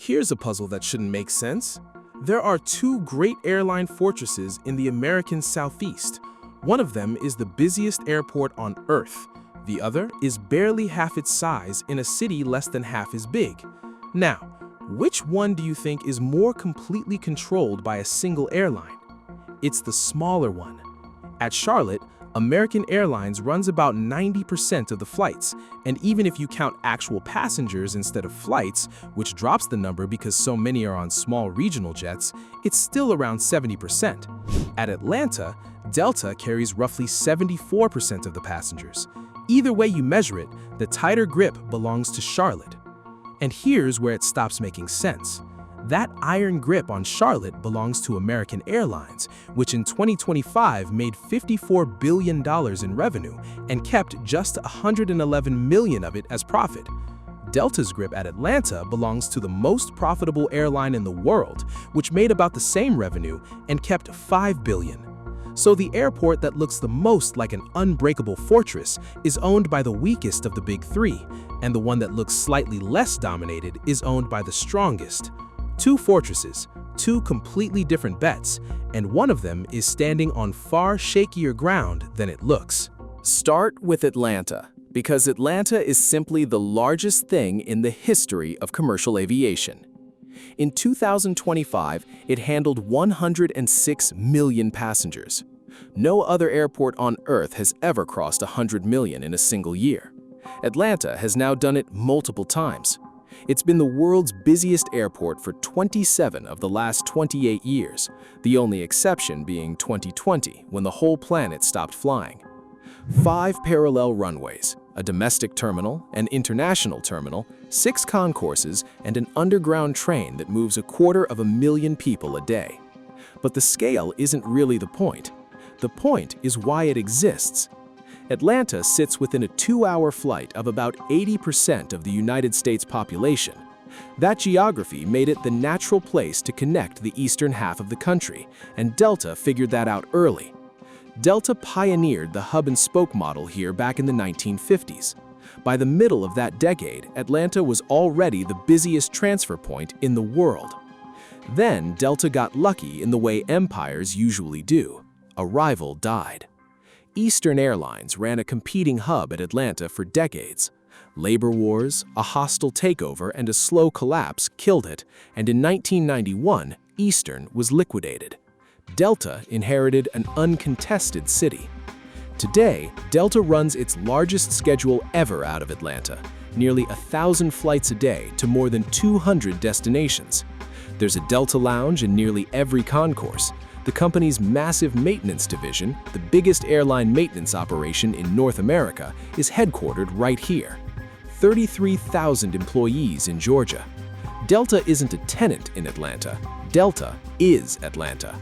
Here's a puzzle that shouldn't make sense. There are two great airline fortresses in the American Southeast. One of them is the busiest airport on Earth. The other is barely half its size in a city less than half as big. Now, which one do you think is more completely controlled by a single airline? It's the smaller one. At Charlotte, American Airlines runs about 90% of the flights, and even if you count actual passengers instead of flights, which drops the number because so many are on small regional jets, it's still around 70%. At Atlanta, Delta carries roughly 74% of the passengers. Either way you measure it, the tighter grip belongs to Charlotte. And here's where it stops making sense. That iron grip on Charlotte belongs to American Airlines, which in 2025 made $54 billion in revenue and kept just $111 million of it as profit. Delta's grip at Atlanta belongs to the most profitable airline in the world, which made about the same revenue and kept $5 billion. So the airport that looks the most like an unbreakable fortress is owned by the weakest of the big three, and the one that looks slightly less dominated is owned by the strongest. Two fortresses, two completely different bets, and one of them is standing on far shakier ground than it looks. Start with Atlanta, because Atlanta is simply the largest thing in the history of commercial aviation. In 2025, it handled 106 million passengers. No other airport on Earth has ever crossed 100 million in a single year. Atlanta has now done it multiple times. It's been the world's busiest airport for 27 of the last 28 years, the only exception being 2020, when the whole planet stopped flying. 5 parallel runways, a domestic terminal, an international terminal, 6 concourses, and an underground train that moves 250,000 people a day. But the scale isn't really the point. The point is why it exists. Atlanta sits within a 2-hour flight of about 80% of the United States population. That geography made it the natural place to connect the eastern half of the country, and Delta figured that out early. Delta pioneered the hub-and-spoke model here back in the 1950s. By the middle of that decade, Atlanta was already the busiest transfer point in the world. Then Delta got lucky in the way empires usually do. A rival died. Eastern Airlines ran a competing hub at Atlanta for decades. Labor wars, a hostile takeover, and a slow collapse killed it, and in 1991, Eastern was liquidated. Delta inherited an uncontested city. Today, Delta runs its largest schedule ever out of Atlanta, nearly 1,000 flights a day to more than 200 destinations. There's a Delta lounge in nearly every concourse. The company's massive maintenance division, the biggest airline maintenance operation in North America, is headquartered right here. 33,000 employees in Georgia. Delta isn't a tenant in Atlanta. Delta is Atlanta.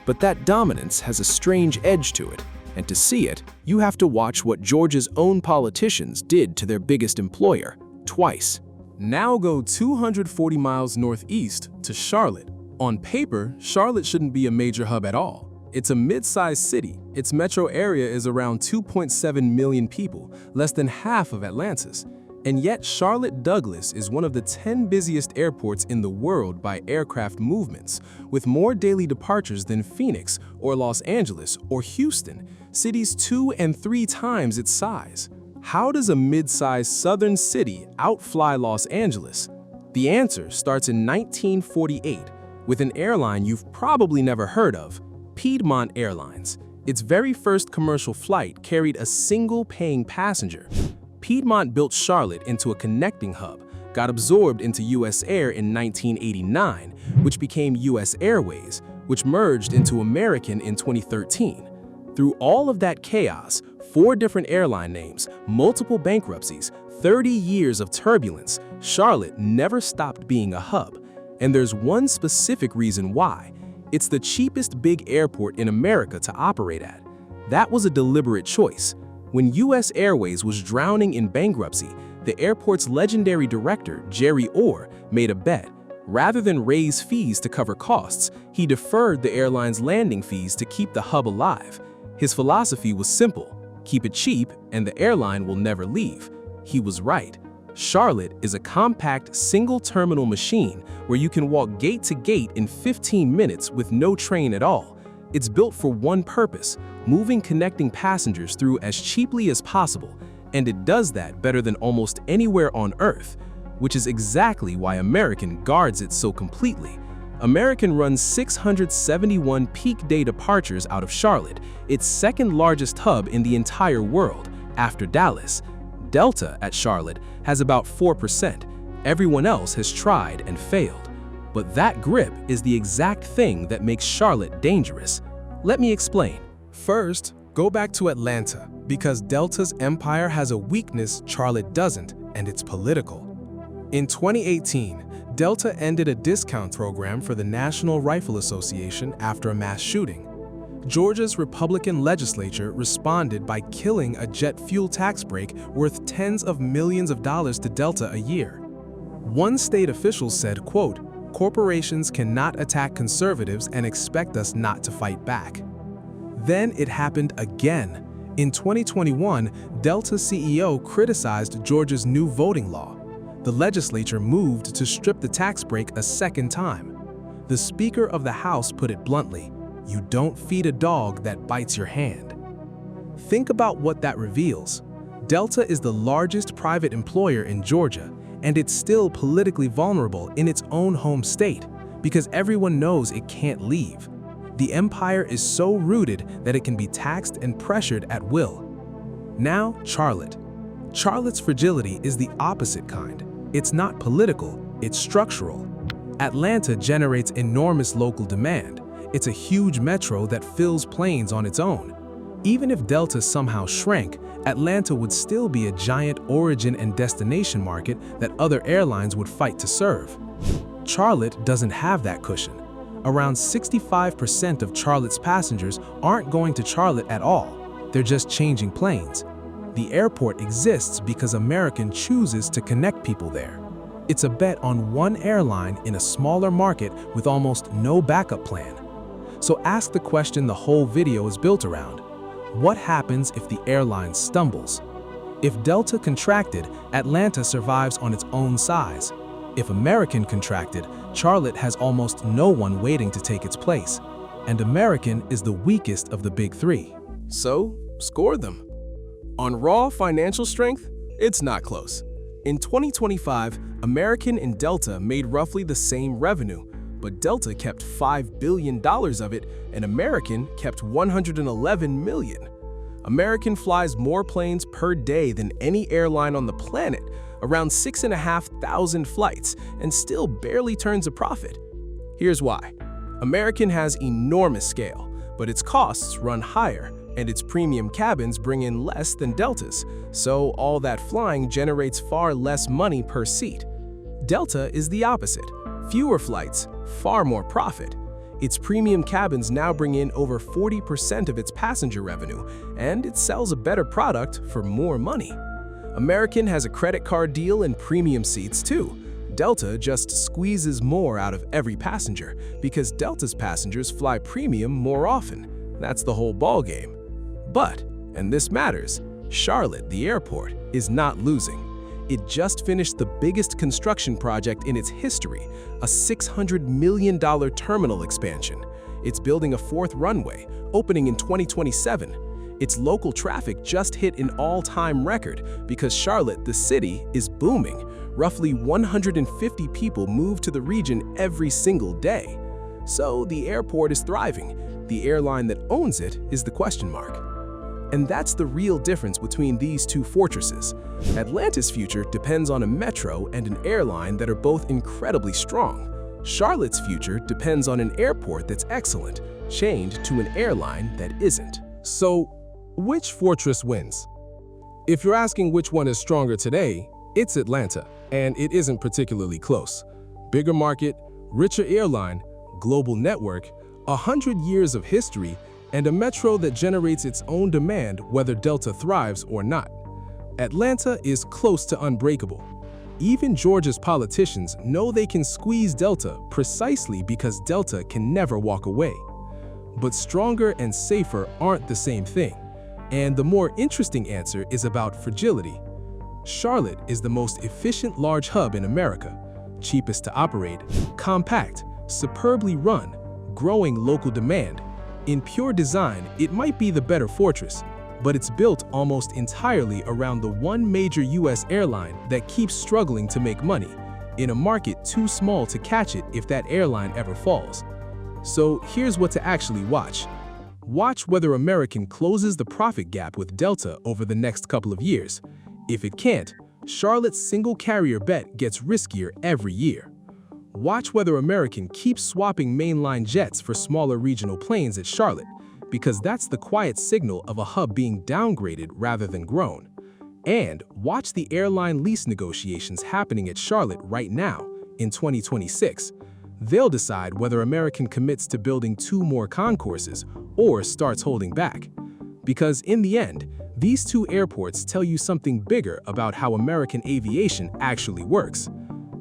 But that dominance has a strange edge to it, and to see it, you have to watch what Georgia's own politicians did to their biggest employer, twice. Now go 240 miles northeast to Charlotte. On paper, Charlotte shouldn't be a major hub at all. It's a mid-sized city. Its metro area is around 2.7 million people, less than half of Atlanta's. And yet Charlotte Douglas is one of the 10 busiest airports in the world by aircraft movements, with more daily departures than Phoenix or Los Angeles or Houston, cities 2 and 3 times its size. How does a mid-sized southern city outfly Los Angeles? The answer starts in 1948. With an airline you've probably never heard of, Piedmont Airlines. Its very first commercial flight carried a single paying passenger. Piedmont built Charlotte into a connecting hub, got absorbed into US Air in 1989, which became US Airways, which merged into American in 2013. Through all of that chaos, 4 different airline names, multiple bankruptcies, 30 years of turbulence, Charlotte never stopped being a hub. And there's one specific reason why. It's the cheapest big airport in America to operate at. That was a deliberate choice. When US Airways was drowning in bankruptcy, the airport's legendary director, Jerry Orr, made a bet. Rather than raise fees to cover costs, he deferred the airline's landing fees to keep the hub alive. His philosophy was simple: keep it cheap and the airline will never leave. He was right. Charlotte is a compact single-terminal machine where you can walk gate to gate in 15 minutes with no train at all. It's built for one purpose, moving connecting passengers through as cheaply as possible, and it does that better than almost anywhere on Earth, which is exactly why American guards it so completely. American runs 671 peak day departures out of Charlotte, its second largest hub in the entire world, after Dallas. Delta at Charlotte has about 4%. Everyone else has tried and failed. But that grip is the exact thing that makes Charlotte dangerous. Let me explain. First, go back to Atlanta, because Delta's empire has a weakness Charlotte doesn't, and it's political. In 2018, Delta ended a discount program for the National Rifle Association after a mass shooting. Georgia's Republican legislature responded by killing a jet fuel tax break worth tens of millions of dollars to Delta a year. One state official said, quote, "Corporations cannot attack conservatives and expect us not to fight back." Then it happened again. In 2021, Delta CEO criticized Georgia's new voting law. The legislature moved to strip the tax break a second time. The Speaker of the House put it bluntly, "You don't feed a dog that bites your hand." Think about what that reveals. Delta is the largest private employer in Georgia, and it's still politically vulnerable in its own home state because everyone knows it can't leave. The empire is so rooted that it can be taxed and pressured at will. Now, Charlotte. Charlotte's fragility is the opposite kind. It's not political, it's structural. Atlanta generates enormous local demand. It's a huge metro that fills planes on its own. Even if Delta somehow shrank, Atlanta would still be a giant origin and destination market that other airlines would fight to serve. Charlotte doesn't have that cushion. Around 65% of Charlotte's passengers aren't going to Charlotte at all. They're just changing planes. The airport exists because American chooses to connect people there. It's a bet on one airline in a smaller market with almost no backup plan. So ask the question the whole video is built around. What happens if the airline stumbles? If Delta contracted, Atlanta survives on its own size. If American contracted, Charlotte has almost no one waiting to take its place. And American is the weakest of the big three. So, score them. On raw financial strength, it's not close. In 2025, American and Delta made roughly the same revenue, but Delta kept $5 billion of it and American kept $111 million. American flies more planes per day than any airline on the planet, around 6,500 flights, and still barely turns a profit. Here's why. American has enormous scale, but its costs run higher, and its premium cabins bring in less than Delta's, so all that flying generates far less money per seat. Delta is the opposite. Fewer flights, far more profit. Its premium cabins now bring in over 40% of its passenger revenue, and it sells a better product for more money. American has a credit card deal and premium seats too. Delta just squeezes more out of every passenger because Delta's passengers fly premium more often. That's the whole ballgame. But, and this matters, Charlotte, the airport, is not losing. It just finished the biggest construction project in its history, a $600 million terminal expansion. It's building a fourth runway, opening in 2027. Its local traffic just hit an all-time record because Charlotte, the city, is booming. Roughly 150 people move to the region every single day. So the airport is thriving. The airline that owns it is the question mark. And that's the real difference between these two fortresses. Atlanta's future depends on a metro and an airline that are both incredibly strong. Charlotte's future depends on an airport that's excellent, chained to an airline that isn't. So, which fortress wins? If you're asking which one is stronger today, it's Atlanta, and it isn't particularly close. Bigger market, richer airline, global network, 100 years of history, and a metro that generates its own demand whether Delta thrives or not. Atlanta is close to unbreakable. Even Georgia's politicians know they can squeeze Delta precisely because Delta can never walk away. But stronger and safer aren't the same thing. And the more interesting answer is about fragility. Charlotte is the most efficient large hub in America, cheapest to operate, compact, superbly run, growing local demand. In pure design, it might be the better fortress, but it's built almost entirely around the one major US airline that keeps struggling to make money, in a market too small to catch it if that airline ever falls. So here's what to actually watch. Watch whether American closes the profit gap with Delta over the next couple of years. If it can't, Charlotte's single carrier bet gets riskier every year. Watch whether American keeps swapping mainline jets for smaller regional planes at Charlotte, because that's the quiet signal of a hub being downgraded rather than grown. And watch the airline lease negotiations happening at Charlotte right now, in 2026. They'll decide whether American commits to building 2 more concourses or starts holding back. Because in the end, these 2 airports tell you something bigger about how American aviation actually works.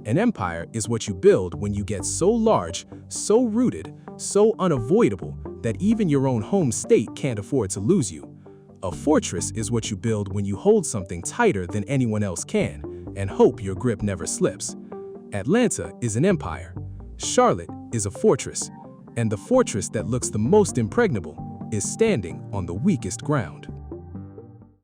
An empire is what you build when you get so large, so rooted, so unavoidable that even your own home state can't afford to lose you. A fortress is what you build when you hold something tighter than anyone else can and hope your grip never slips. Atlanta is an empire. Charlotte is a fortress. And the fortress that looks the most impregnable is standing on the weakest ground.